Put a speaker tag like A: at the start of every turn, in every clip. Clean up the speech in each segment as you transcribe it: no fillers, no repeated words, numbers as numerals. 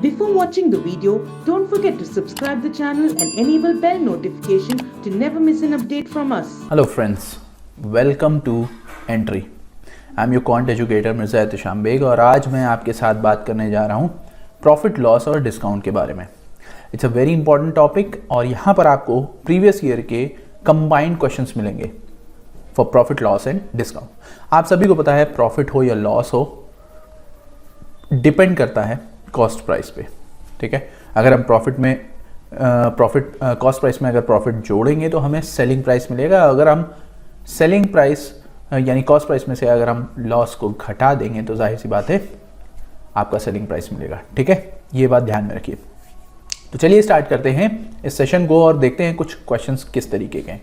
A: Before watching the video, don't forget to subscribe the channel and enable bell notification to never miss an update from us.
B: Hello friends, welcome to Entry. I'm your quant educator Mirza Ehtisham Baig और आज मैं आपके साथ बात करने जा रहा हूँ प्रॉफिट लॉस और डिस्काउंट के बारे में. It's a very important topic और यहाँ पर आपको प्रीवियस ईयर के कंबाइंड क्वेश्चंस मिलेंगे for profit loss and discount. आप सभी को पता है प्रॉफिट हो या लॉस हो डिपेंड करता है कॉस्ट प्राइस पे. ठीक है, अगर हम कॉस्ट प्राइस में अगर प्रॉफिट जोड़ेंगे तो हमें सेलिंग प्राइस मिलेगा. अगर हम सेलिंग प्राइस यानी कॉस्ट प्राइस में से अगर हम लॉस को घटा देंगे तो जाहिर सी बात है आपका सेलिंग प्राइस मिलेगा. ठीक है, ये बात ध्यान में रखिए. तो चलिए स्टार्ट करते हैं इस सेशन को और देखते हैं कुछ क्वेश्चंस किस तरीके के हैं.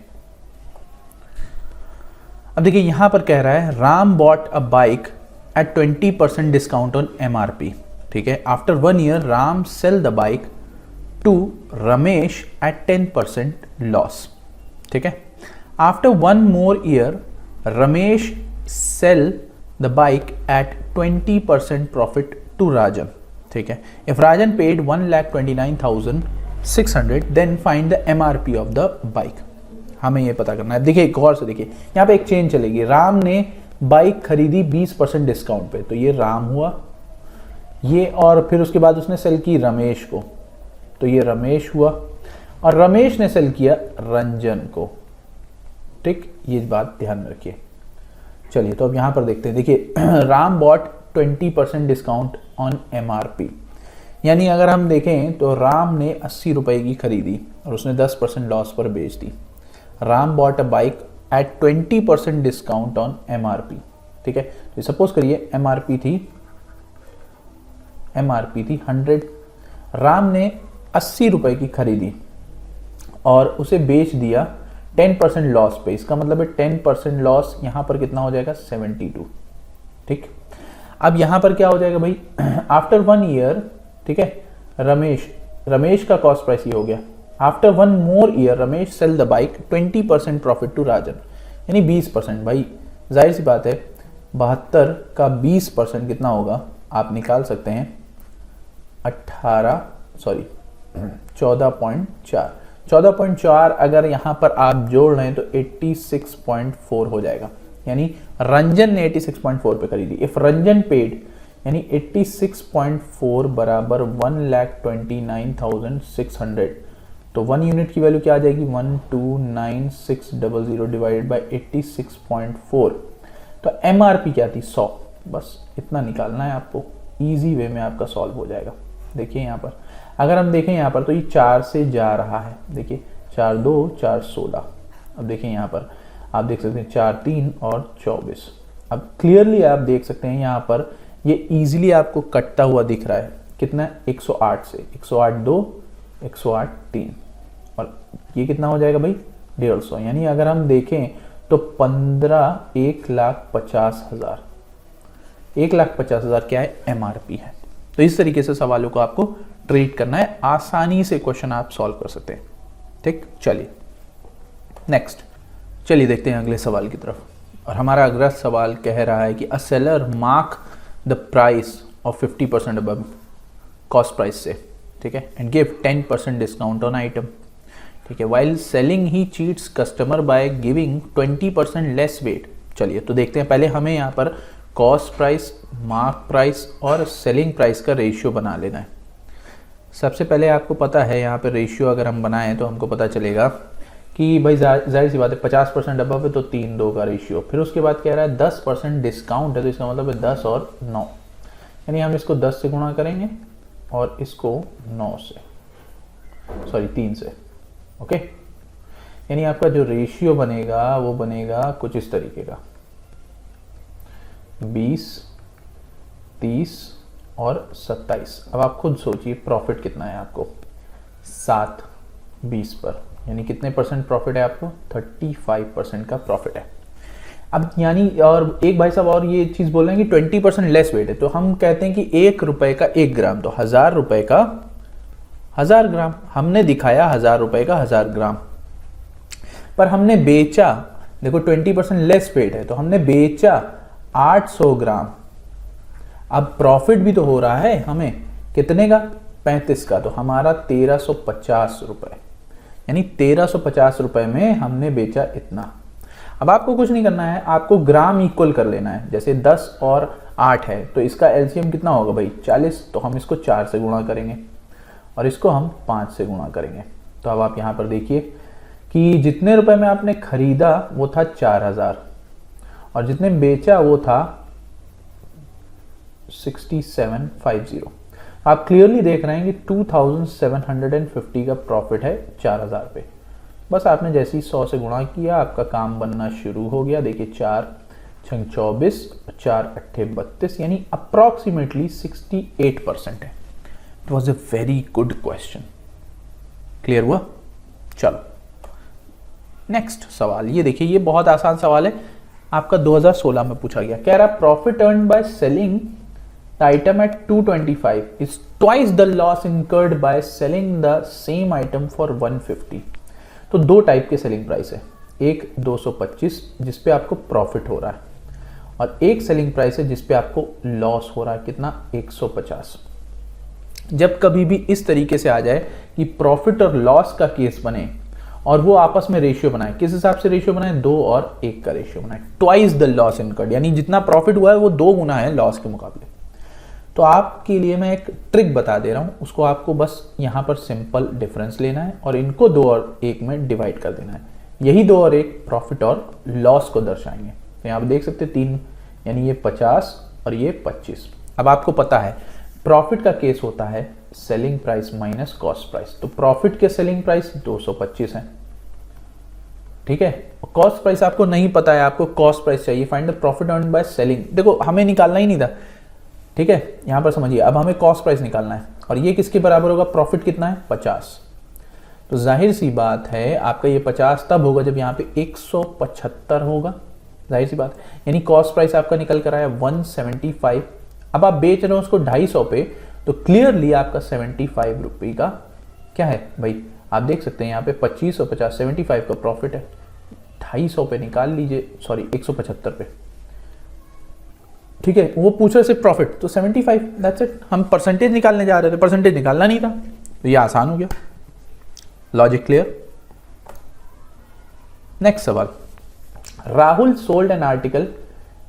B: अब देखिए यहां पर कह रहा है Ram bought a bike at 20% discount on MRP. ठीक है, after 1 year Ram sell the bike to Ramesh at 10% loss. ठीक है, after 1 more year Ramesh sell the bike at 20% profit to Rajan. ठीक है, if Rajan paid 1,29,600 then find the MRP of the bike. हमें ये पता करना है. देखिए गौर से देखिए, यहाँ पे एक चेन चलेगी. राम ने बाइक खरीदी 20% डिस्काउंट पे, तो ये राम हुआ ये, और फिर उसके बाद उसने सेल की रमेश को, तो ये रमेश हुआ, और रमेश ने सेल किया रंजन को. ठीक, ये बात ध्यान में रखिए. चलिए तो अब यहां पर देखते हैं. देखिए Ram bought 20% discount on MRP, यानी अगर हम देखें तो राम ने 80 रुपए की खरीदी और उसने 10% लॉस पर बेच दी. Ram bought a bike at 20% discount on MRP. ठीक है, तो सपोज करिए MRP थी 100. राम ने 80 रुपए की खरीदी और उसे बेच दिया 10% लॉस पे. इसका मतलब है 10% लॉस यहां पर कितना हो जाएगा 72. ठीक, अब यहां पर क्या हो जाएगा भाई, आफ्टर 1 year. ठीक है, रमेश का कॉस्ट प्राइस ये हो गया. After 1 more year Ramesh sell the bike 20% profit to Rajan, यानी 20%. भाई जाहिर सी बात है 72 का 20% कितना होगा आप निकाल सकते हैं 14.4. अगर यहां पर आप जोड़ रहे हैं तो 86.4 हो जाएगा. यानी रंजन ने 86.4 पे खरीदी. इफ रंजन पेड यानी 86.4 बराबर 1,29,600, तो 1 यूनिट की वैल्यू क्या आ जाएगी 129600 डिवाइडेड बाय 86.4. तो MRP क्या थी 100. बस इतना निकालना है आपको, इजी वे में आपका सॉल्व हो जाएगा. देखिए यहाँ पर अगर हम देखें यहाँ पर तो ये 4 से जा रहा है. देखिए 4 2 4 16. अब देखिए यहाँ पर आप देख सकते हैं 4 3 और 24. अब क्लियरली आप देख सकते हैं यहाँ पर ये इजीली आपको कटता हुआ दिख रहा है. कितना 108 से 108 2 108 3 और ये कितना हो जाएगा भाई 150. यानी अगर हम देखें तो 1,50,000 1,50,000 क्या है MRP है. तो इस तरीके से सवालों को आपको ट्रीट करना है. आसानी से क्वेश्चन आप सॉल्व कर सकते हैं. ठीक, चलिए नेक्स्ट, चलिए देखते हैं अगले सवाल की तरफ. और हमारा अगला सवाल कह रहा है कि a seller mark the price of 50% above cost price से. ठीक है, and give 10% discount on item. ठीक है, while selling he cheats customer by giving 20% less weight. चलिए तो देखते हैं. पहले हमें यहाँ पर कॉस्ट प्राइस, मार्क प्राइस और सेलिंग प्राइस का रेशियो बना लेना है. सबसे पहले आपको पता है यहाँ पे रेशियो अगर हम बनाएं तो हमको पता चलेगा कि भाई जाहिर सी बात है 50% अबव है तो 3-2 का रेशियो. फिर उसके बाद कह रहा है 10% डिस्काउंट है तो इसका मतलब है 10 और 9, यानी हम इसको 10 से गुणा करेंगे और इसको 3 से. ओके, यानी आपका जो रेशियो बनेगा वो बनेगा कुछ इस तरीके का 20 30 और 27. अब आप खुद सोचिए प्रॉफिट कितना है आपको 7 20 पर, यानी कितने परसेंट प्रॉफिट है आपको 35% का प्रॉफिट है. अब यानी और एक भाई साहब और ये चीज बोल रहे हैं कि 20% लेस वेट है, तो हम कहते हैं कि 1 रुपए का 1 ग्राम, तो 1000 रुपए का 1000 ग्राम. हमने दिखाया 1000 रुपए का 1000 ग्राम, पर हमने बेचा, देखो 20% लेस वेट है तो हमने बेचा 800 ग्राम. अब प्रॉफिट भी तो हो रहा है हमें कितने का 35 का, तो हमारा 1350 रुपये, यानी 1350 रुपये में हमने बेचा इतना। अब आपको कुछ नहीं करना है, आपको ग्राम इक्वल कर लेना है। जैसे 10 और 8 है तो इसका एलसीएम कितना होगा भाई 40, तो हम इसको 4 से गुणा करेंगे और इसको हम 5 से गुणा करेंगे। तो अब आप यहाँ पर देखिए कि जितने रुपए में आपने खरीदा वो था 4000 और जितने बेचा वो था 6750। आप क्लियरली देख रहे हैं कि 2750 का प्रॉफिट है 4000 पे। बस आपने जैसे ही 100 से गुणा किया आपका काम बनना शुरू हो गया। देखिए 4 छंग 24, 4 अट्ठे 32, यानी अप्रॉक्सीमेटली 68% है। It was a very good question. Clear हुआ? चलो नेक्स्ट सवाल, ये देखिए, ये बहुत आसान सवाल है, आपका 2016 में पूछा गया। कह रहा profit earn by selling the item at 225 is twice the loss incurred by selling the same item for 150। तो दो टाइप के सेलिंग प्राइस है, एक 225 जिसपे आपको प्रॉफिट हो रहा है और एक सेलिंग प्राइस है जिसपे आपको लॉस हो रहा है, कितना 150। जब कभी भी इस तरीके से आ जाए कि प्रॉफिट और लॉस का केस बने और वो आपस में रेशियो बनाए, किस हिसाब से रेशियो बनाए, 2 और 1 का रेशियो बनाए, ट्वाइस द लॉस इनकर्ड, यानी जितना प्रॉफिट हुआ है वो 2 गुना है लॉस के मुकाबले। तो आपके लिए मैं एक ट्रिक बता दे रहा हूं, उसको आपको बस यहां पर सिंपल डिफरेंस लेना है और इनको 2 और 1 में डिवाइड कर देना है। यही 2 और 1 प्रॉफिट और लॉस को दर्शाएंगे। तो यहां पर देख सकते 3, यानी ये 50 और ये 25। अब आपको पता है प्रॉफिट का केस होता है selling price minus cost price. तो प्रॉफिट के सेलिंग प्राइस 225 है, ठीक है। कॉस्ट प्राइस आपको नहीं पता है, आपको कॉस्ट प्राइस चाहिए, find the profit earned by selling. देखो हमें निकालना ही नहीं था, ठीक है, यहां पर समझिए। अब हमें कॉस्ट प्राइस निकालना है और ये किसके बराबर होगा, प्रॉफिट कितना है 50। तो जाहिर सी बात है आपका ये 50 तब होगा जब यहां पे 175 होगा, जाहिर सी बात। यानी कॉस्ट प्राइस आपका निकल कर आया 175। अब आप बेच रहे हो उसको 250 पे, तो क्लियरली आपका 75 रुपये का क्या है भाई, आप देख सकते हैं यहाँ पे 25 और 50 75 का प्रॉफिट है। 250 पे निकाल लीजिए, सॉरी 175 पे, ठीक है। वो पूछ रहे सिर्फ प्रॉफिट, तो 75, दैट्स इट। हम परसेंटेज निकालने जा रहे थे, परसेंटेज निकालना नहीं था, तो ये आसान हो गया। Logic clear? नेक्स्ट सवाल, Rahul sold an article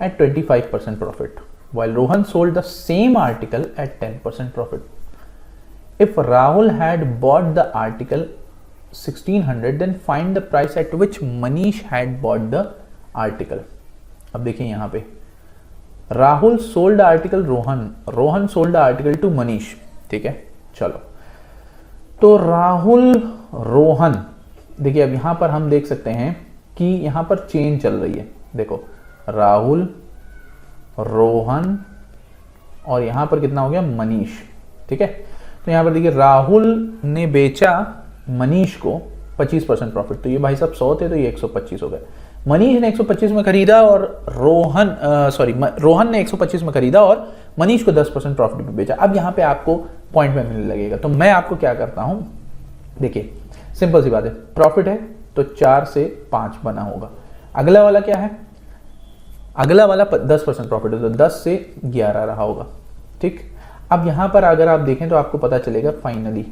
B: at 25% profit while Rohan sold the same article at 10% profit. If Rahul had bought the article 1600, then find the price at which Manish had bought the article. अब देखिए यहाँ पे Rahul sold article Rohan sold article to Manish, ठीक है। चलो तो राहुल रोहन, देखिए अब यहां पर हम देख सकते हैं कि यहां पर चेन चल रही है। देखो राहुल, रोहन और यहां पर कितना हो गया मनीष, ठीक है। तो यहां पर देखिए राहुल ने बेचा मनीष को 25% प्रॉफिट, तो ये भाई साहब 100 थे तो ये 125 हो गए। मनीष ने 125 में खरीदा और रोहन ने 125 में खरीदा और मनीष को 10% प्रॉफिट पे बेचा। अब यहां पे आपको पॉइंट में मिलने लगेगा, तो मैं आपको क्या करता हूं, देखिए सिंपल सी बात है, प्रॉफिट है तो 4 से 5 बना होगा। अगला वाला क्या है, अगला वाला 10% प्रॉफिट है तो 10 से 11 रहा होगा, ठीक। अब यहां पर अगर आप देखें तो आपको पता चलेगा फाइनली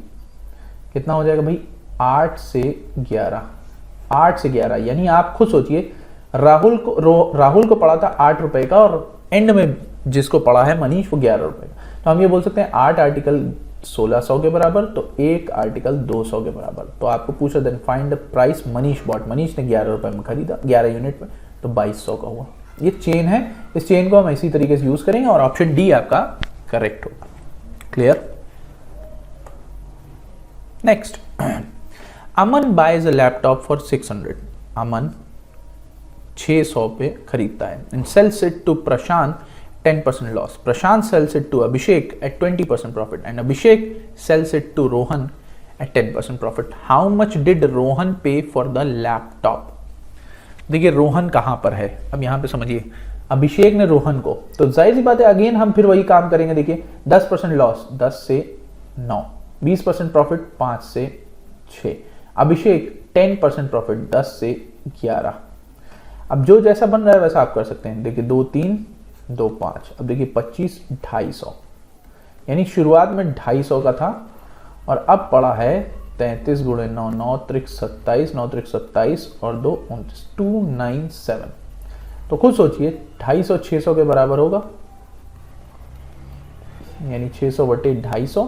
B: कितना हो जाएगा भाई, 8 से 11, 8 से 11, यानी आप खुद सोचिए राहुल को पड़ा था 8 रुपए का और एंड में जिसको पड़ा है मनीष वो 11 रुपए का। तो हम ये बोल सकते हैं 8 आर्टिकल 1600 के बराबर, तो 1 आर्टिकल 200 के बराबर। तो आपको पूछा then find the price Manish bought, Manish ने 11 रुपए में खरीदा 11 यूनिट में, तो 2200 का हुआ। ये चेन है, इस चेन को हम इसी तरीके से यूज करेंगे और ऑप्शन डी आपका करेक्ट होगा। Clear? Next, Aman buys a laptop for 600। Aman 600 पे खरीदता है and sells it to Prashant 10% loss. Prashant sells it to Abhishek at 20% profit and Abhishek sells it to Rohan at 10% profit. How much did Rohan pay for the laptop? देखिए रोहन कहां पर है, अब यहां पे समझिए, अभिषेक ने रोहन को, तो जाहिर सी बात है अगेन हम फिर वही काम करेंगे। देखिए 10% लॉस 10 से 9, 20% प्रॉफिट 5 से 6, अभिषेक 10% प्रॉफिट 10 से 11। अब जो जैसा बन रहा है वैसा आप कर सकते हैं। देखिए 2 3 2 5, अब देखिए 25 250, यानी शुरुआत में 250 का था और अब पड़ा है 33 गुणे 9, 9 त्रिक 27, 9 त्रिक 27 और 2 29, 297। तो खुद सोचिए 250 600 के बराबर होगा, यानी 600 बटे 250,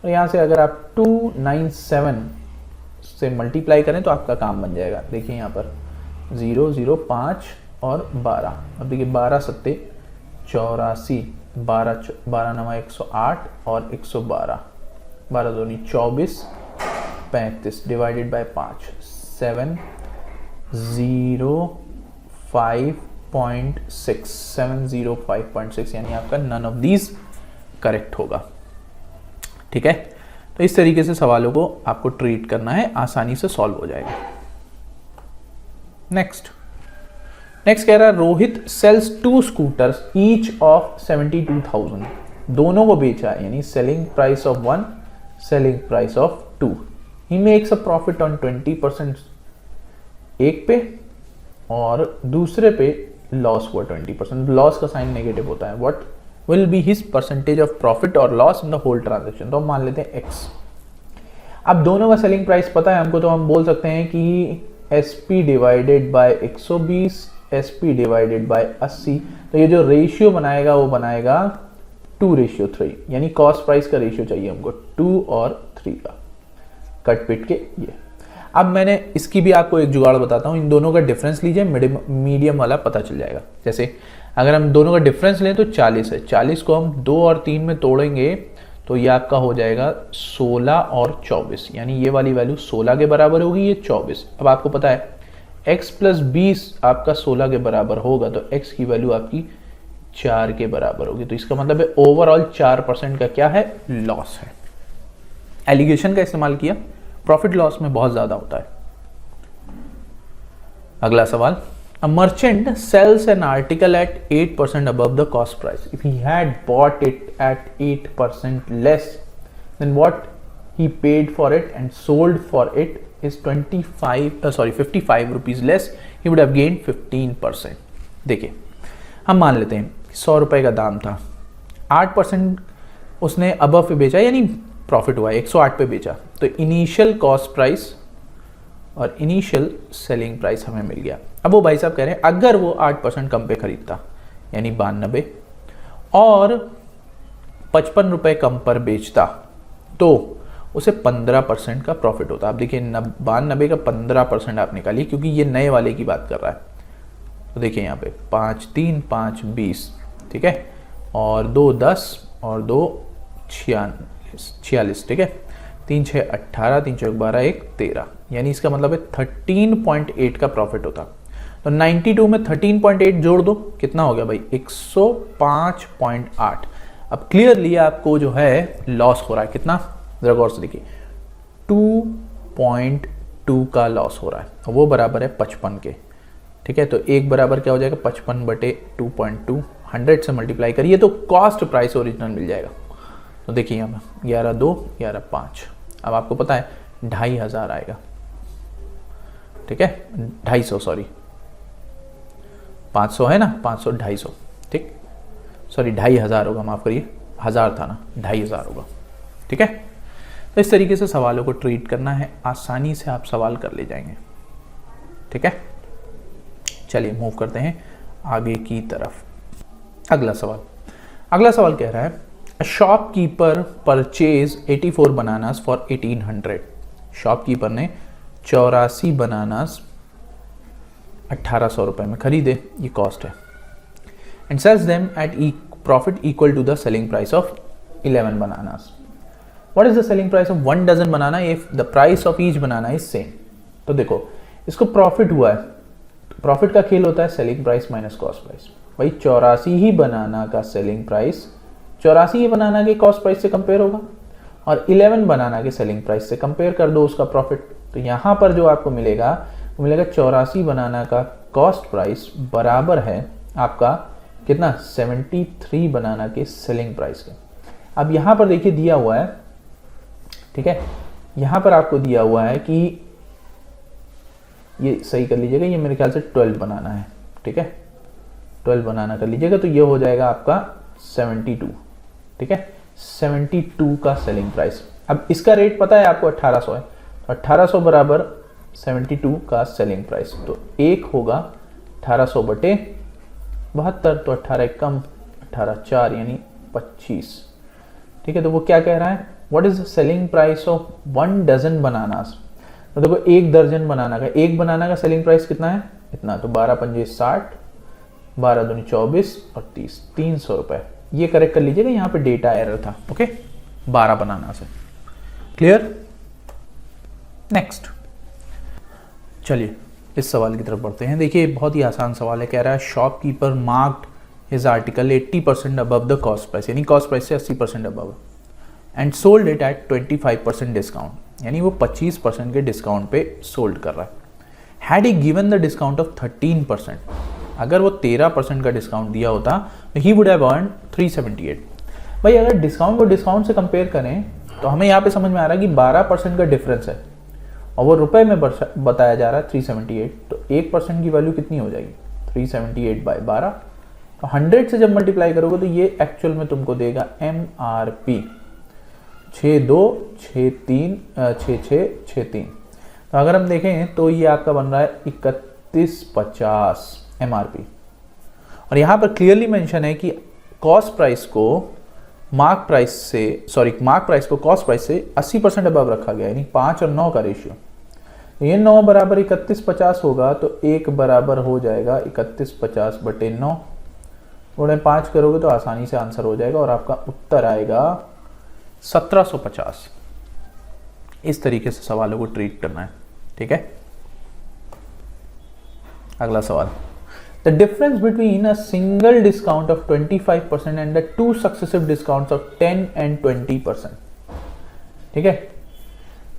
B: और यहाँ से अगर आप 297 से मल्टीप्लाई करें तो आपका काम बन जाएगा। देखिए यहाँ पर 0 0 5 और 12, अब देखिए 12 सत्ते 84, 12 नवा 108 और 112, 12 दूनी 24, 35 डिवाइडेड बाय 5, 705.6, 705.6, यानी आपका नन ऑफ दीज करेक्ट होगा। ठीक है, तो इस तरीके से सवालों को आपको ट्रीट करना है, आसानी से सॉल्व हो जाएगा। नेक्स्ट कह रहा है Rohit sells 2 scooters each of 72,000, दोनों को बेचा है, यानी selling price of 1, selling price of 2। He makes a profit on 20% एक पे और दूसरे पे लॉस हुआ 20%, लॉस का साइन नेगेटिव होता है। What will be his percentage of profit और loss in the whole transaction, तो हम मान लेते हैं x। अब दोनों का सेलिंग प्राइस पता है हमको, तो हम बोल सकते हैं कि SP divided by 120, SP divided by 80, तो ये जो रेशियो बनाएगा वो बनाएगा 2:3, यानी कॉस्ट प्राइस का रेशियो चाहिए हमको 2 और 3 का, कट पिट के ये। अब मैंने इसकी भी आपको एक जुगाड़ बताता हूँ, इन दोनों का डिफरेंस लीजिए, मीडियम वाला पता चल जाएगा। जैसे अगर हम दोनों का डिफरेंस लें तो 40 है, 40 को हम 2 और 3 में तोड़ेंगे तो ये आपका हो जाएगा 16 और 24, यानी ये वाली वैल्यू 16 के बराबर होगी, ये 24। अब आपको पता है x प्लस 20 आपका 16 के बराबर होगा, तो x की वैल्यू आपकी 4 के बराबर होगी, तो इसका मतलब है ओवरऑल 4% का क्या है, लॉस है। एलिगेशन का इस्तेमाल किया, प्रॉफिट लॉस में बहुत ज्यादा होता है। अगला सवाल, a merchant sells an article at 8% above the cost price. If he had bought it at 8% less than what he paid for it and sold for it is 55 rupees less, he would have gained 15%. देखिए हम मान लेते हैं 100 रुपए का दाम था, 8% उसने अबव पे बेचा, यानी प्रॉफिट हुआ 108 पे बेचा, तो इनिशियल कॉस्ट प्राइस और इनिशियल सेलिंग प्राइस हमें मिल गया। अब वो भाई साहब कह रहे हैं अगर वो 8% कम पे खरीदता, यानी 92, और 55 रुपए कम पर बेचता, तो उसे 15% का प्रॉफिट होता। आप देखिए 92 का 15% आप निकालिए, क्योंकि ये नए वाले की बात कर रहा है। तो देखिए यहाँ पे 5 3 5 20, ठीक है, और 2 10 और 2 46, ठीक है, 3 6 18, 3 4 12, 1 13, यानी इसका मतलब है 13.8 का प्रॉफिट होता। तो 92 में 13.8 जोड़ दो, कितना हो गया भाई, 105.8। अब क्लियरली आपको जो है लॉस हो रहा है, कितना, जरा गौर से देखिए, 2.2 का लॉस हो रहा है, वो बराबर है 55 के, ठीक है। तो एक बराबर क्या हो जाएगा, 55 बटे 2.2, 100 से मल्टीप्लाई करिए तो कॉस्ट प्राइस ओरिजिनल मिल जाएगा। तो देखिए यहाँ पर 11 2 11 5, अब आपको पता है 2500 आएगा, ठीक है, 250, सॉरी 500 है ना, 500 250, ठीक, सॉरी 2500 होगा, माफ करिए, 1000 था ना, 2500 होगा, ठीक है। तो इस तरीके से सवालों को ट्रीट करना है, आसानी से आप सवाल कर ले जाएंगे, ठीक है। चलिए मूव करते हैं आगे की तरफ। अगला सवाल कह रहा है A shopkeeper purchased 84 bananas for 1800. Shopkeeper ने 84 बनानास 1800 रुपए में खरीदे, ये कॉस्ट है, and sells them at profit equal to the selling price of 11 bananas. What is the selling price of 1 dozen banana if the price of each banana is same? तो देखो इसको profit हुआ है, प्रॉफिट का खेल होता है selling price minus cost price. भाई 84 ही बनाना का सेलिंग प्राइस 84 ही बनाना के कॉस्ट प्राइस से कंपेयर होगा, और 11 बनाना के सेलिंग प्राइस से कंपेयर कर दो उसका प्रॉफिट। तो यहाँ पर जो आपको मिलेगा वो मिलेगा 84 बनाना का कॉस्ट प्राइस बराबर है आपका कितना, 73 बनाना के सेलिंग प्राइस के। अब यहाँ पर देखिए दिया हुआ है, ठीक है, यहाँ पर आपको दिया हुआ है कि ये सही कर लीजिएगा, ये मेरे ख्याल से 12 बनाना है, ठीक है, 12 बनाना कर लीजिएगा, तो ये हो जाएगा आपका 72, ठीक है, 72 का सेलिंग प्राइस। अब इसका रेट पता है आपको 1800 है, तो 1800 बराबर 72 का सेलिंग प्राइस, तो एक होगा 1800 बटे 72, तो 18 एक कम 18 4 यानी 25। ठीक है, तो वो क्या कह रहा है, what is the selling price of 1 dozen bananas. तो देखो 1 दर्जन बनाना का, एक बनाना का सेलिंग प्राइस कितना है, इतना, तो 12 पंजे 60, 12 दूनी 24 और 30, 300 रुपए। ये करेक्ट कर लीजिएगा, यहाँ पे डेटा एरर था। ओके, 12 बनाना से। क्लियर। नेक्स्ट चलिए इस सवाल की तरफ बढ़ते हैं। देखिए बहुत ही आसान सवाल है, कह रहा है shopkeeper marked his article 80% above the cost price, यानी कॉस्ट प्राइस से 80% above, and sold it at 25% discount, यानी वो 25% के डिस्काउंट पे सोल्ड कर रहा है। Had he given the discount of 13%, अगर वो 13% का डिस्काउंट दिया होता तो ही वुड हैव अर्न 378। भाई अगर डिस्काउंट को डिस्काउंट से कंपेयर करें तो हमें यहाँ पे समझ में आ रहा है कि 12% का डिफरेंस है और वो रुपए में बताया जा रहा है 378, तो 1% की वैल्यू कितनी हो जाएगी, 378 बाय 12, तो 100 से जब मल्टीप्लाई करोगे तो ये एक्चुअल में तुमको देगा MRP 6263 तो अगर हम देखें तो ये आपका बन रहा है 3150 MRP। और यहाँ पर क्लियरली मेंशन है कि कॉस्ट प्राइस को मार्क प्राइस को कॉस्ट प्राइस से 80% अबव रखा गया, यानी 5 और 9 का रेशियो। ये 9 बराबर 3150 होगा, तो 1 बराबर हो जाएगा 3150 बटे 9, गुणे 5 करोगे तो आसानी से आंसर हो जाएगा और आपका उत्तर आएगा 1750। इस तरीके से सवालों को ट्रीट करना है। ठीक है, अगला सवाल, the difference between a single discount of 25% and the 2 successive discounts of 10 and 20%। ठीक है,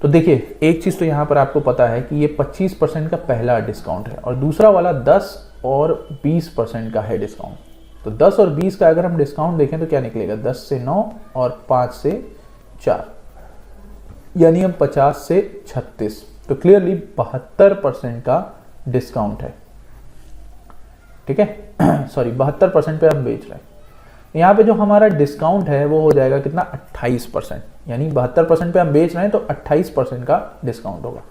B: तो देखिए एक चीज तो यहां पर आपको पता है कि ये 25% का पहला डिस्काउंट है और दूसरा वाला 10 और 20% का है डिस्काउंट। तो 10 और 20 का अगर हम डिस्काउंट देखें तो क्या निकलेगा, 10 से 9 और 5 से 4, यानी हम 50 से 36, तो क्लियरली 72% का डिस्काउंट है। ठीक है, सॉरी 72% पे हम बेच रहे हैं। यहाँ पे जो हमारा डिस्काउंट है वो हो जाएगा कितना, 28%, यानी 72% पे हम बेच रहे हैं तो 28% का डिस्काउंट होगा।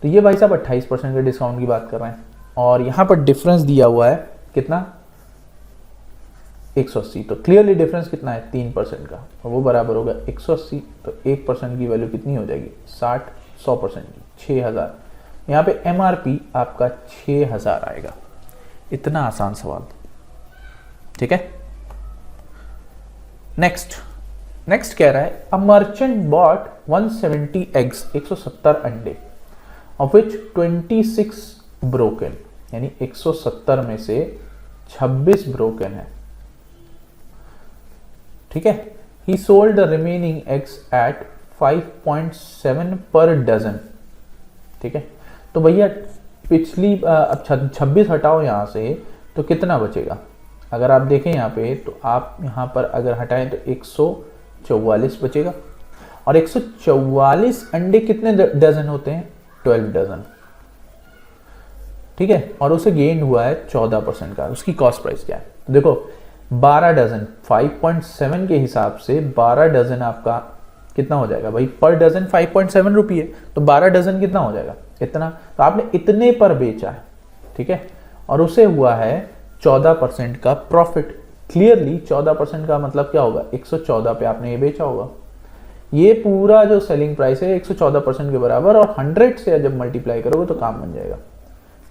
B: तो ये भाई साहब 28% के डिस्काउंट की बात कर रहे हैं और यहाँ पर डिफरेंस दिया हुआ है कितना, 180, तो क्लियरली डिफरेंस कितना है, 3% का, और वो बराबर होगा 180, तो 1% की वैल्यू कितनी हो जाएगी, 60, 100% की 6000। यहाँ पे MRP आपका 6000 आएगा। इतना आसान सवाल। ठीक है, नेक्स्ट कह रहा है, अ मर्चेंट बॉट 170 एग्स, 170 अंडे, ऑफ विच 26 ब्रोकन, यानी 170 में से 26 ब्रोकन है। ठीक है, he sold the remaining eggs at 5.7 per dozen. ठीक है, तो भैया पिछली अब 26 हटाओ यहाँ से तो कितना बचेगा, अगर आप देखें यहाँ पे तो आप यहाँ पर अगर हटाएं तो 144 बचेगा, और 144 अंडे कितने डजन होते हैं, 12 डजन। ठीक है, और उसे गेन हुआ है 14% का। उसकी कॉस्ट प्राइस क्या है, तो देखो 12 डजन 5.7 के हिसाब से 12 डजन आपका कितना हो जाएगा भाई, पर डजन 5.7 रुपये, तो 12 डजन कितना हो जाएगा, इतना। तो आपने इतने पर बेचा है। ठीक है, और उसे हुआ है 14% का प्रॉफिट। क्लियरली 14% का मतलब क्या होगा, 114 पे आपने ये बेचा होगा। ये पूरा जो सेलिंग प्राइस है 114% के बराबर, और 100 से जब मल्टीप्लाई करोगे तो काम बन जाएगा।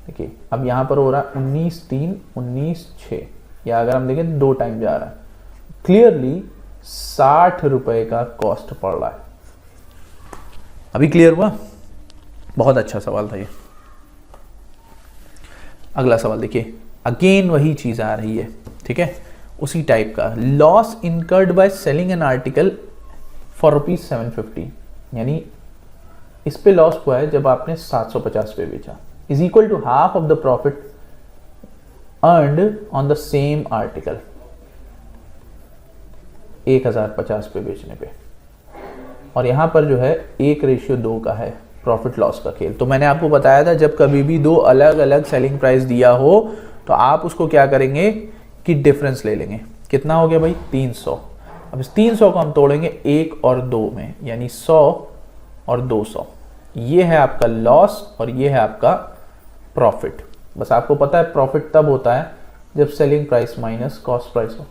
B: देखिए अब यहाँ पर हो रहा है 19 3 19 6, या अगर हम देखें 2 टाइम जा रहा है, क्लियरली 60 रुपए का कॉस्ट पड़ रहा है। अभी क्लियर हुआ, बहुत अच्छा सवाल था ये। अगला सवाल देखिए, अगेन वही चीज आ रही है। ठीक है, उसी टाइप का, loss incurred by selling an article for ₹750, यानी इस पे लॉस हुआ है जब आपने 750 पे बेचा, is equal to half of the profit earned on the same article 1050 पे बेचने पे। और यहां पर जो है 1:2 का है प्रॉफिट लॉस का खेल। तो मैंने आपको बताया था जब कभी भी 2 अलग अलग सेलिंग प्राइस दिया हो तो आप उसको क्या करेंगे कि डिफरेंस ले लेंगे। कितना हो गया भाई, 300। अब इस 300 को हम तोड़ेंगे 1 और 2 में, यानी 100 और 200। ये है आपका लॉस और ये है आपका प्रॉफिट। बस आपको पता है प्रॉफिट तब होता है जब selling price minus cost price हो।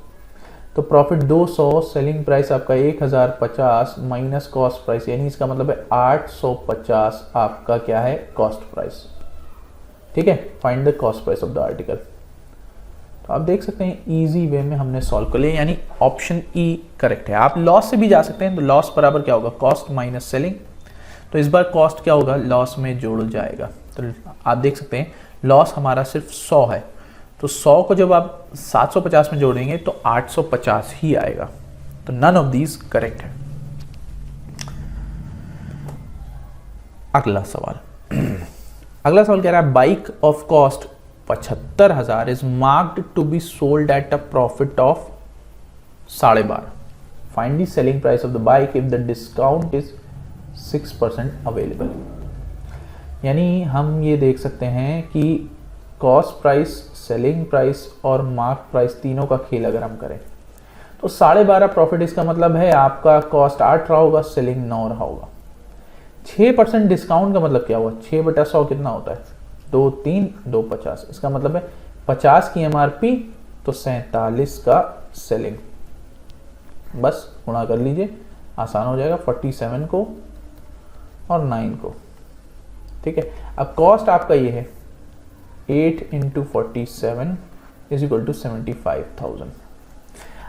B: तो प्रॉफिट 200, सेलिंग प्राइस आपका 1050 माइनस कॉस्ट प्राइस, यानी इसका मतलब है 850 आपका क्या है, कॉस्ट प्राइस। ठीक है, find the cost price of the article. तो आप देख सकते हैं इजी वे में हमने सॉल्व कर लिया, यानी ऑप्शन ई करेक्ट है। आप लॉस से भी जा सकते हैं, तो लॉस बराबर क्या होगा, कॉस्ट माइनस सेलिंग। तो इस बार कॉस्ट क्या होगा, लॉस में जोड़ जाएगा। तो आप देख सकते हैं लॉस हमारा सिर्फ 100 है, तो 100 को जब आप 750 में जोड़ेंगे तो 850 ही आएगा। तो नन ऑफ दीज करेक्ट है। अगला सवाल अगला सवाल कह रहा है bike of cost 75,000 is marked to be sold at a profit of 12.5। Find the selling price of the bike if the discount is 6% available. यानी हम ये देख सकते हैं कि कॉस्ट प्राइस, सेलिंग प्राइस और मार्क प्राइस तीनों का खेल अगर हम करें तो 12.5 प्रॉफिट, इसका मतलब है आपका कॉस्ट 8 रहा होगा, सेलिंग 9 रहा होगा। 6% डिस्काउंट का मतलब क्या हुआ, 6/100 कितना होता है, 2 3 2 50। इसका मतलब है 50 की MRP तो 47 का सेलिंग। बस गुणा कर लीजिए, आसान हो जाएगा, 47 को और 9 को। ठीक है, अब कॉस्ट आपका ये है 8 × 47 = 75,000।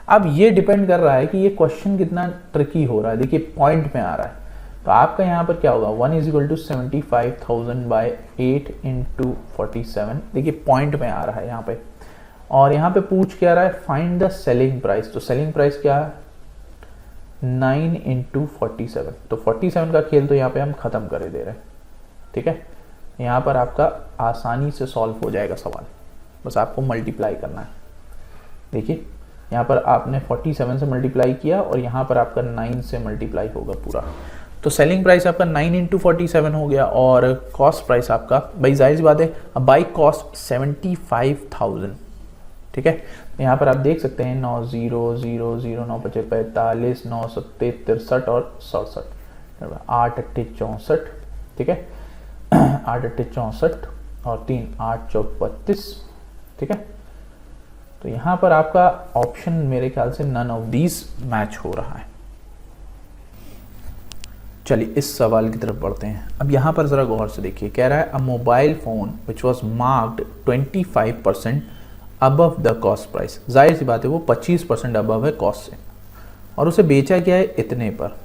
B: अब ये डिपेंड कर रहा है कि ये क्वेश्चन कितना ट्रिकी हो रहा है। देखिए पॉइंट में आ रहा है, तो आपका यहाँ पर क्या होगा, 1 = 75,000 बाय 8 × 47। देखिए पॉइंट में आ रहा है यहाँ पे, और यहाँ पे पूछ क्या रहा है, फाइंड द सेलिंग प्राइस। तो सेलिंग प्राइस क्या है, 9 × 47। तो 47 का खेल तो यहाँ पे हम खत्म कर दे रहे हैं। ठीक है, यहाँ पर आपका आसानी से सॉल्व हो जाएगा सवाल, बस आपको मल्टीप्लाई करना है। देखिए यहाँ पर आपने 47 से मल्टीप्लाई किया और यहाँ पर आपका 9 से मल्टीप्लाई होगा पूरा। तो सेलिंग प्राइस आपका 9 × 47 हो गया, और कॉस्ट प्राइस आपका, भाई जाहिर सी बात है, अब बाइक कॉस्ट 75,000। ठीक है, यहाँ पर आप देख सकते हैं 9 0 0 0 9 5 45 9 7 63 और 67, 8 8 64। ठीक है, 8 8 64 और 3 8 4 32। ठीक है, तो यहाँ पर आपका ऑप्शन मेरे ख्याल से नन ऑफ दीज मैच हो रहा है। चलिए इस सवाल की तरफ बढ़ते हैं। अब यहाँ पर ज़रा गौर से देखिए, कह रहा है अ mobile phone which was marked 25% above the cost price. जाहिर सी बात है वो 25% अबव है कॉस्ट से, और उसे बेचा गया है इतने पर।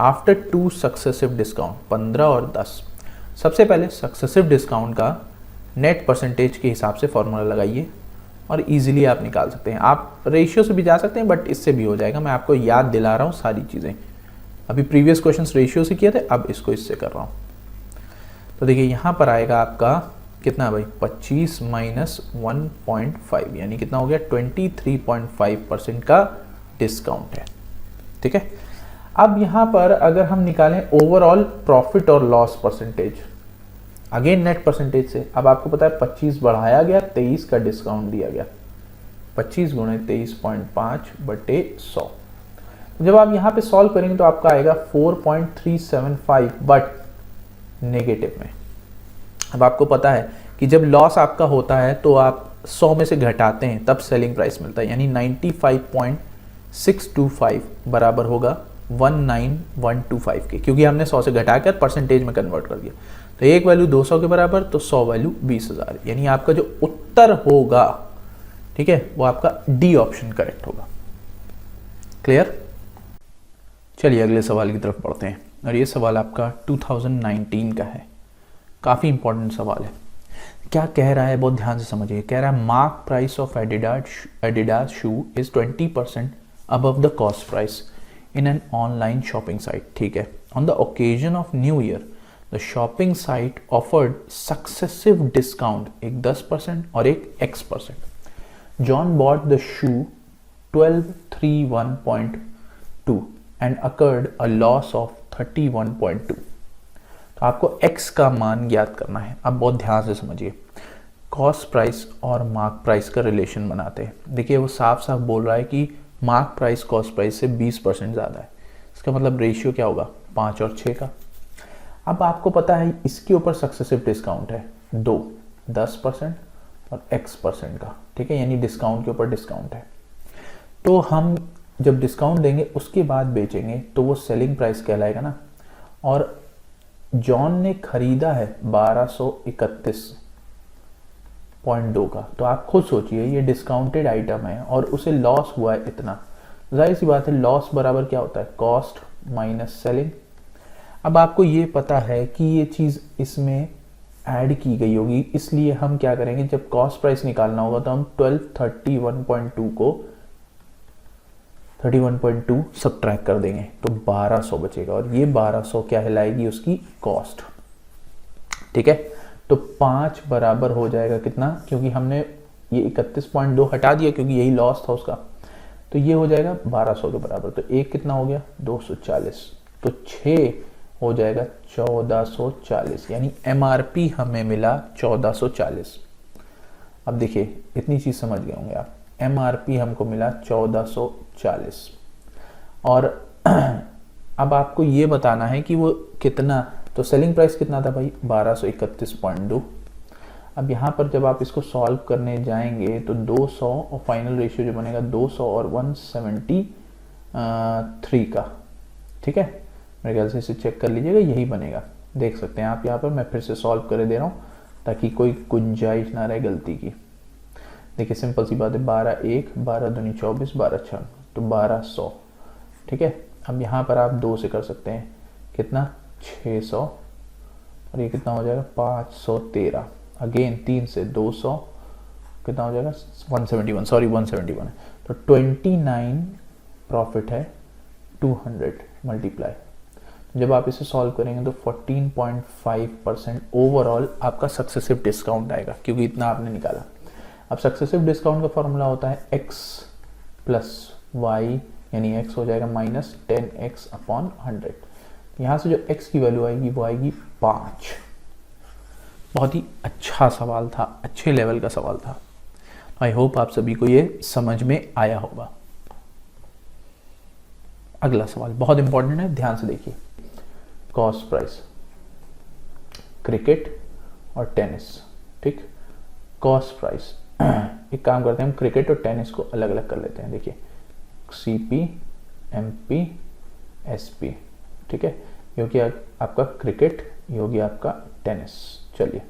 B: आफ्टर 2 सक्सेसिव डिस्काउंट 15 और 10। सबसे पहले सक्सेसिव डिस्काउंट का नेट परसेंटेज के हिसाब से फॉर्मूला लगाइए और इजीली आप निकाल सकते हैं। आप रेशियो से भी जा सकते हैं, बट इससे भी हो जाएगा। मैं आपको याद दिला रहा हूँ सारी चीज़ें। अभी प्रीवियस क्वेश्चंस रेशियो से किए थे, अब इसको इससे कर रहा हूँ। तो देखिए यहाँ पर आएगा आपका कितना भाई, 25 - 1.5, यानी कितना हो गया, 23.5% का डिस्काउंट है। ठीक है, अब यहाँ पर अगर हम निकालें ओवरऑल प्रॉफिट और loss percentage, again net percentage से, अब आपको पता है 25 बढ़ाया गया, 23 का डिस्काउंट दिया गया, 25 × 23.5/100। जब आप यहाँ पे सॉल्व करेंगे तो आपका आएगा 4.375, बट नेगेटिव में। अब आपको पता है कि जब लॉस आपका होता है तो आप 100 में से घटाते हैं तब सेलिंग प्राइस मिलता है, यानी 95.625 बराबर होगा 19125 के, क्योंकि हमने 100 से घटाकर परसेंटेज में कन्वर्ट कर दिया। तो एक वैल्यू 200 के बराबर, तो 100 वैल्यू 20,000, यानी आपका जो उत्तर होगा, ठीक है, वो आपका डी ऑप्शन करेक्ट होगा। क्लियर? चलिए अगले सवाल की तरफ बढ़ते हैं, और ये सवाल आपका 2019 का है। काफ़ी इंपॉर्टेंट सवाल है। क्या कह रहा है, बहुत ध्यान से समझिए। कह रहा है mark price of Adidas shoe is 20% above the cost price in an online shopping site. ठीक है, on the occasion of new year the shopping site offered successive discount, एक 10% और एक X%. John bought the shoe 1231.2 and occurred a loss of 31.2. तो आपको X का मान ज्ञात करना है। अब बहुत ध्यान से समझिए, कॉस्ट प्राइस और मार्क प्राइस का रिलेशन बनाते हैं। देखिए वो साफ साफ बोल रहा है कि मार्क प्राइस कॉस्ट प्राइस से 20% ज़्यादा है। इसका मतलब रेशियो क्या होगा, 5 और 6 का। अब आपको पता है इसके ऊपर सक्सेसिव डिस्काउंट है 2, 10% और X% का, ठीक है, यानी डिस्काउंट के ऊपर डिस्काउंट है। तो हम जब डिस्काउंट देंगे उसके बाद बेचेंगे तो वो सेलिंग प्राइस कहलाएगा ना। और जॉन ने खरीदा है 1231.2 का, तो आप खुद सोचिए ये डिस्काउंटेड आइटम है और उसे लॉस हुआ है इतना। जाहिर सी बात है लॉस बराबर क्या होता है, कॉस्ट माइनस सेलिंग। अब आपको ये पता है कि ये चीज़ इसमें ऐड की गई होगी, इसलिए हम क्या करेंगे, जब कॉस्ट प्राइस निकालना होगा तो हम 1231.2 को 31.2 सब्ट्रैक्ट कर देंगे तो 1200 बचेगा, और ये 1200 क्या हिलाएगी, उसकी कॉस्ट। ठीक है, तो 5 बराबर हो जाएगा कितना, क्योंकि हमने ये 31.2 हटा दिया क्योंकि यही लॉस था उसका, तो ये हो जाएगा 1200 के बराबर। तो एक कितना हो गया, 240, तो 6 हो जाएगा 1440, यानी MRP हमें मिला 1440। अब देखिए इतनी चीज समझ गए होंगे आप, MRP हमको मिला 1440, और अब आपको ये बताना है कि वो कितना, तो सेलिंग प्राइस कितना था भाई, 1231.2। अब यहाँ पर जब आप इसको सॉल्व करने जाएंगे तो 200 और फाइनल रेशियो जो बनेगा 200 और 173 का, ठीक है, मेरे ख्याल से इसे चेक कर लीजिएगा, यही बनेगा। देख सकते हैं आप यहाँ पर, मैं फिर से सॉल्व कर दे रहा हूँ ताकि कोई गुंजाइश ना रहे गलती की। देखिए सिंपल सी बात है, 12 1 12 दूनी 24 12 6 तो 1200, ठीक है। अब यहाँ पर आप 2 से कर सकते हैं, कितना 600, और ये कितना हो जाएगा 513, अगेन 3 से 200, कितना हो जाएगा 171, सॉरी 171 है, तो 29 प्रॉफिट है 200 मल्टीप्लाई। जब आप इसे सॉल्व करेंगे तो 14.5% ओवरऑल आपका सक्सेसिव डिस्काउंट आएगा, क्योंकि इतना आपने निकाला। अब सक्सेसिव डिस्काउंट का फॉर्मूला होता है x प्लस y, यानी x हो जाएगा माइनस 10x अपॉन 100। यहाँ से जो x की वैल्यू आएगी वो आएगी 5। बहुत ही अच्छा सवाल था, अच्छे लेवल का सवाल था। आई होप आप सभी को ये समझ में आया होगा। अगला सवाल बहुत इंपॉर्टेंट है, ध्यान से देखिए। कॉस्ट प्राइस, क्रिकेट और टेनिस, ठीक। कॉस्ट प्राइस, एक काम करते हैं हम क्रिकेट और टेनिस को अलग अलग कर लेते हैं। देखिए CP MP SP, ठीक है, ये हो गया आपका क्रिकेट, ये हो गया आपका टेनिस। चलिए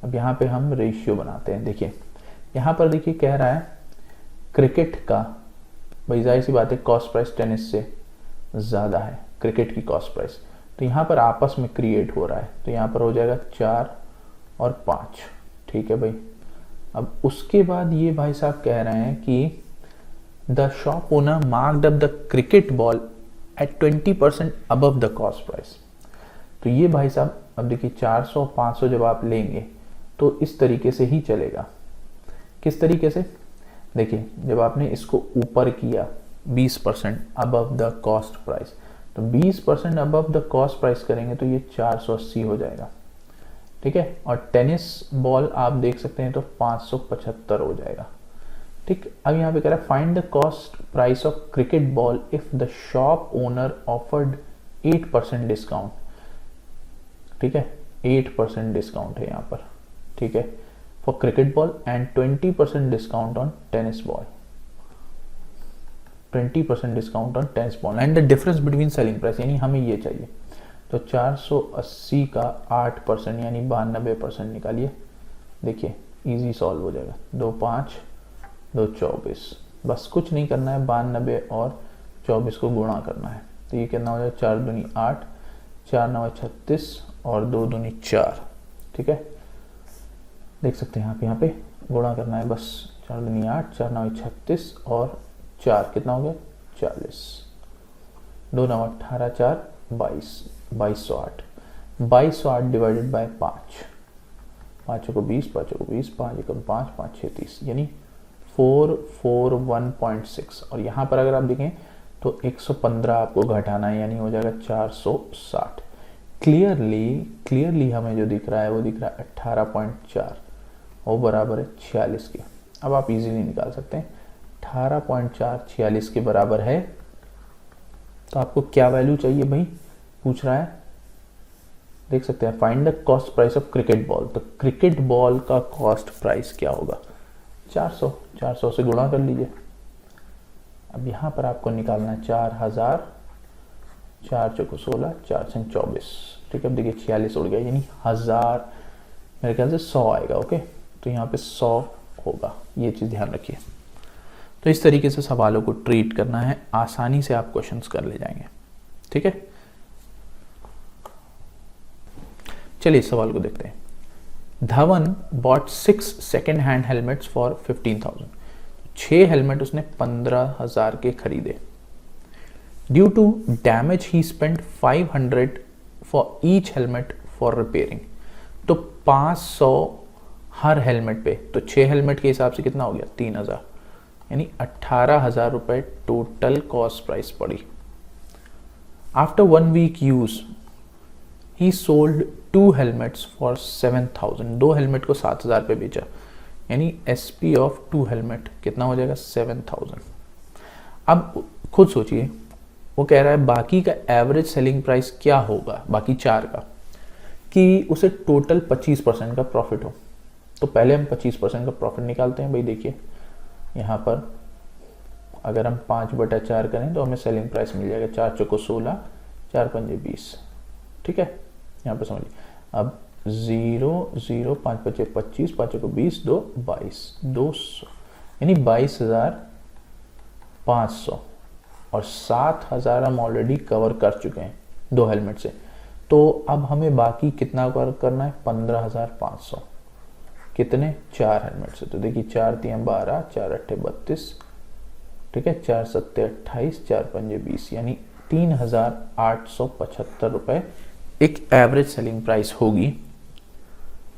B: अब यहाँ पे हम रेशियो बनाते हैं। देखिए यहाँ पर देखिए कह रहा है क्रिकेट का, भाई जाहिर सी बात है कॉस्ट प्राइस टेनिस से ज़्यादा है क्रिकेट की कॉस्ट प्राइस, तो यहाँ पर आपस में क्रिएट हो रहा है, तो यहाँ पर हो जाएगा 4 और 5, ठीक है भाई। अब उसके बाद ये भाई साहब कह रहे हैं कि the shop owner marked up the cricket ball at 20% above the cost price. तो ये भाई साहब अब देखिए 400 500 जब आप लेंगे तो इस तरीके से ही चलेगा। किस तरीके से, देखिए जब आपने इसको ऊपर किया 20% अबव द कॉस्ट प्राइस, तो 20% अबव द कॉस्ट प्राइस करेंगे तो ये 480 हो जाएगा, ठीक है। और टेनिस बॉल आप देख सकते हैं तो 575 हो जाएगा, ठीक। अब यहाँ पे कह रहा है find the cost price of cricket ball if the shop owner offered 8% discount, ठीक है, 8% डिस्काउंट है यहाँ पर, ठीक है, for cricket ball and 20% discount on tennis ball, 20% discount on tennis ball and the difference between selling price, यानी हमें ये चाहिए। तो 480 का 8% यानी 92% निकालिए। देखिए इजी सॉल्व हो जाएगा, 2 5 2 24, बस कुछ नहीं करना है, 92 और 24 को गुणा करना है, तो ये कितना हो जाएगा 4 दूनी 8, 4 9 36 और 2 दूनी 4, ठीक है। देख सकते हैं आप यहाँ पे गुणा करना है, बस 4 दूनी 8, 4 9 36 और 4 कितना हो गया 40, 2 9 18 4 22, 2208, 2208 डिवाइडेड बाय 5, 5 को 20, 5 को 20, 5 एकम 5, 5 6 30, यानी 441.6। और यहाँ पर अगर आप देखें तो 115 आपको घटाना है, यानी हो जाएगा 460। क्लियरली हमें जो दिख रहा है वो दिख रहा है 18.4 और बराबर है 46 के। अब आप इजीली निकाल सकते हैं 18.446 के बराबर है। तो आपको क्या वैल्यू चाहिए भाई, पूछ रहा है, देख सकते हैं, find the cost price of cricket ball. तो क्रिकेट बॉल का कॉस्ट प्राइस क्या होगा, 400 से गुणा कर लीजिए। अब यहाँ पर आपको निकालना है 4000, 4 चौको 16, 4 से 24, ठीक है। अब देखिए 46 उड़ गया, यानी 1000, मेरे ख्याल से 100 आएगा। ओके, तो यहाँ पे 100 होगा, ये चीज़ ध्यान रखिए। तो इस तरीके से सवालों को ट्रीट करना है, आसानी से आप क्वेश्चंस कर ले जाएंगे, ठीक है। चलिए इस सवाल को देखते हैं। Dhawan bought 6 second hand helmets for 15,000। 6 helmet उसने 15,000 के खरीदे। Due to damage he spend 500 for each helmet for repairing. तो 500 हर हेलमेट पे, तो 6 हेलमेट के हिसाब से कितना हो गया, 3,000, यानी 18,000 रुपए टोटल कॉस्ट प्राइस पड़ी। After 1 week use he sold 2 helmets for 7,000। 2 helmet को 7,000 पे बेचा, यानी एसपी ऑफ 2 हेलमेट कितना हो जाएगा, 7,000। अब खुद सोचिए, वो कह रहा है बाकी का एवरेज सेलिंग प्राइस क्या होगा, बाकी 4 का, कि उसे टोटल 25% का प्रॉफिट हो। तो पहले हम 25% का प्रॉफिट निकालते हैं भाई। देखिए यहाँ पर अगर हम 5/4 करें तो हमें सेलिंग प्राइस मिल जाएगा 4 चौको 16, 4 पंजे 20, ठीक है। यहाँ पर समझिए, अब 0 0 5 5 25, 5 को 20, 2 22, 200, यानी 22,500 और 7,000 हम ऑलरेडी कवर कर चुके हैं 2 हेलमेट से। तो अब हमें बाकी कितना कवर करना है, 15,500, कितने, 4 हेलमेट से। तो देखिए 4 3 12, 4 8 32, ठीक है, 4 7 28, 4 पंजे 20, यानी 3,875 रुपए एक एवरेज सेलिंग प्राइस होगी।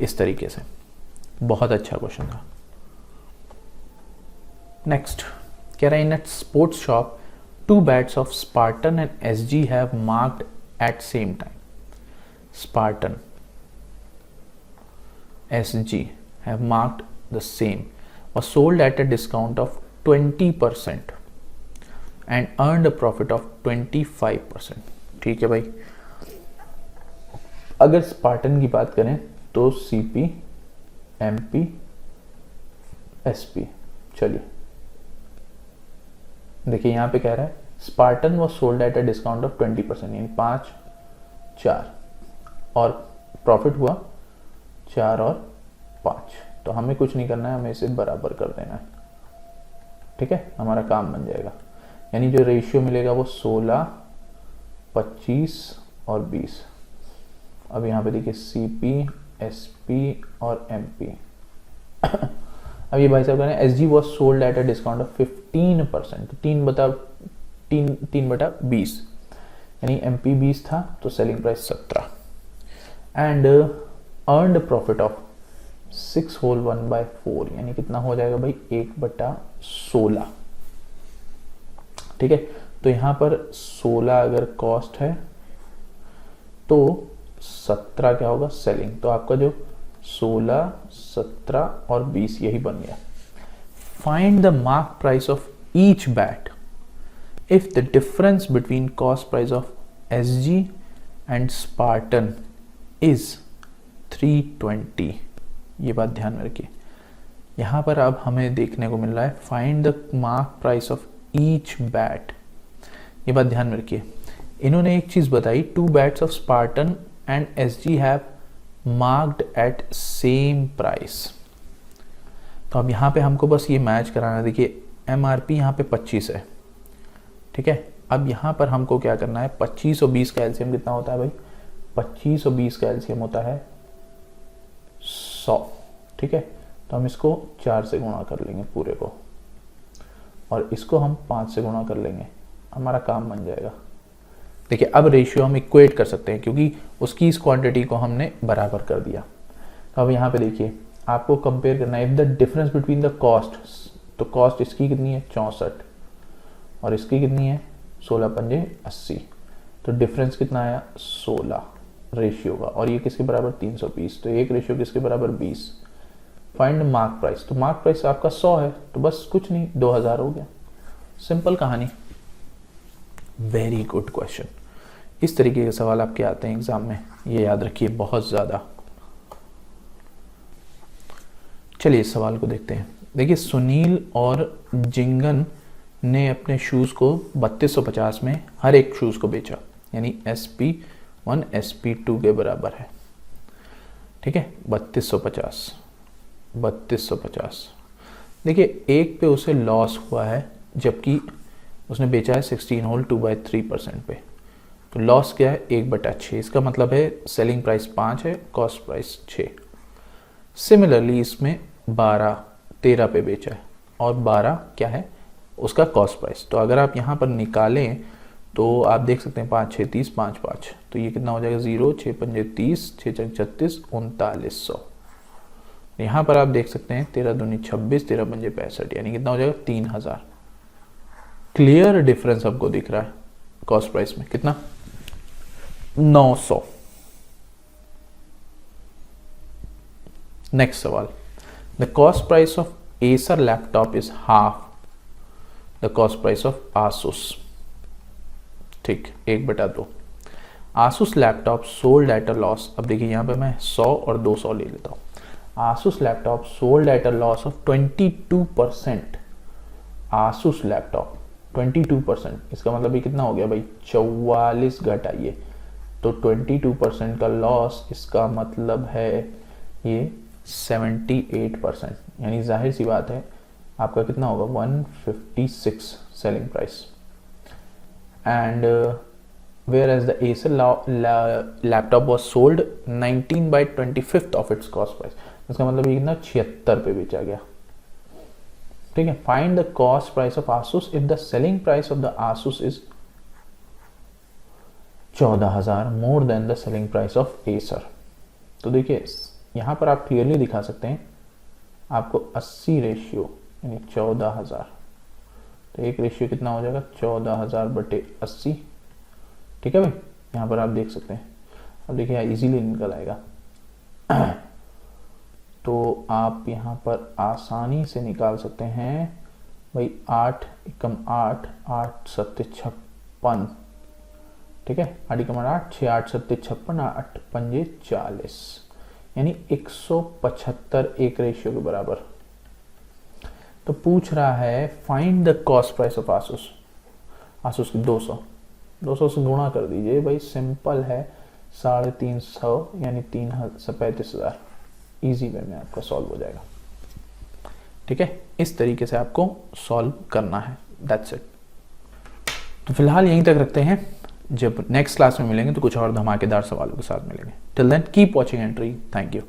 B: इस तरीके से बहुत अच्छा क्वेश्चन था। नेक्स्ट कह रहा है, in at sports shop 2 bats of Spartan and SG have marked at same time. Spartan, SG have marked the same, was sold at a discount of 20% and earned a profit of 25%। ठीक है भाई, अगर Spartan की बात करें तो CP, MP, SP। चलिए देखिए यहाँ पे कह रहा है Spartan was sold at a discount of 20%, यानी 5 4 और प्रॉफिट हुआ 4 और 5। तो हमें कुछ नहीं करना है, हमें इसे बराबर कर देना है, ठीक है, हमारा काम बन जाएगा। यानी जो रेशियो मिलेगा वो 16, 25 और 20। अब यहाँ पे देखिए CP, SP और MP। अब ये भाई साहब कह रहे हैं SG was sold at a discount of 15%, 3/20, यानी MP 20 था तो selling price 17 and earned profit of 6 whole 1/4, यानी कितना हो जाएगा भाई, 1/16, ठीक है। तो यहाँ पर 16 अगर कॉस्ट है तो 17 क्या होगा, सेलिंग। तो आपका जो 16, 17 और 20 यही बन गया। Find the mark price of each bat if the difference between cost price of SG and Spartan is 320। ये बात ध्यान में रखिए। यहाँ पर अब हमें देखने को मिल रहा है find the mark price of each bat. ये बात ध्यान में रखिए। इन्होंने एक चीज़ बताई, 2 bats of Spartan and SG have marked at same price. तो अब यहाँ पे हमको बस ये मैच कराना। देखिए MRP यहाँ पे 25 है, ठीक है। अब यहाँ पर हमको क्या करना है, 25 और 20 का एलसीएम कितना होता है भाई, 25 और 20 का एलसीएम होता है 100, ठीक है। तो हम इसको 4 से गुणा कर लेंगे पूरे को, और इसको हम 5 से गुणा कर लेंगे, हमारा काम बन जाएगा। देखिए अब रेशियो हम इक्वेट कर सकते हैं क्योंकि उसकी इस क्वांटिटी को हमने बराबर कर दिया। तो अब यहाँ पे देखिए आपको कंपेयर करना है, if the difference between the cost, तो कॉस्ट इसकी कितनी है 64 और इसकी कितनी है 16 पंजे 80, तो डिफरेंस कितना आया 16 रेशियो का, और ये किसके बराबर 320। तो एक रेशियो किसके बराबर 20, फाइंड मार्क प्राइस, तो मार्क प्राइस आपका 100 है, तो बस कुछ नहीं 2000 हो गया, सिंपल कहानी। Very good question. इस तरीके के सवाल आपके आते हैं एग्जाम में, ये याद रखिए बहुत ज़्यादा। चलिए इस सवाल को देखते हैं। देखिए सुनील और जिंगन ने अपने शूज़ को 3250 में हर एक शूज़ को बेचा, यानी SP1 SP2 के बराबर है। ठीक है, 3250। देखिए एक पे उसे लॉस हुआ है, जबकि उसने बेचा है 16 होल 2/3% पे, तो लॉस क्या है 1/6। इसका मतलब है सेलिंग प्राइस 5 है, कॉस्ट प्राइस 6। सिमिलरली इसमें 13 पे बेचा है और 12 क्या है उसका कॉस्ट प्राइस। तो अगर आप यहाँ पर निकालें तो आप देख सकते हैं 5 6 30 5 5, तो ये कितना हो जाएगा 0 6 5 30 6 6 36 3900। यहाँ पर आप देख सकते हैं 13 दूनी 26 13 पंजे 65, यानी कितना हो जाएगा 3000। क्लियर डिफरेंस आपको दिख रहा है कॉस्ट प्राइस में, कितना 900। नेक्स्ट सवाल, the cost price of Acer laptop is half the cost price of Asus. ठीक, 1/2। Asus laptop sold at a loss, अब देखिए यहाँ पे मैं 100 और 200 ले लेता हूँ। Asus laptop sold at a loss of 22%। Asus laptop 22%, इसका मतलब ये कितना हो गया भाई 44 घटाइए, तो 22% का लॉस, इसका मतलब है ये 78%, यानी जाहिर सी बात है आपका कितना होगा 156 selling price. And whereas the Acer laptop was sold 19/25 of its cost price, इसका मतलब ये कितना 76 पे बेचा गया। ठीक है, find the cost price of Asus if the selling price of the Asus is 14,000 more than the selling price of Acer. तो देखिए यहाँ पर आप क्लियरली दिखा सकते हैं आपको 80 रेशियो यानी 14,000, तो एक रेशियो कितना हो जाएगा 14,000/80। ठीक है भाई, यहाँ पर आप देख सकते हैं। अब देखिए इजीली निकल आएगा तो आप यहाँ पर आसानी से निकाल सकते हैं भाई 8 एकम 8 8 7 56। ठीक है, 8 एकम 8 6 8 7 56 8 पंजे 40, यानी 175 एक रेशियो के बराबर। तो पूछ रहा है find the cost price of Asus. Asus की 200 से गुणा कर दीजिए भाई, सिंपल है 350 यानी 35,000। इजी वे में आपका सॉल्व हो जाएगा। ठीक है, इस तरीके से आपको सॉल्व करना है, दैट्स इट। तो फिलहाल यहीं तक रखते हैं, जब नेक्स्ट क्लास में मिलेंगे तो कुछ और धमाकेदार सवालों के साथ मिलेंगे। Till then keep watching Entri, thank you.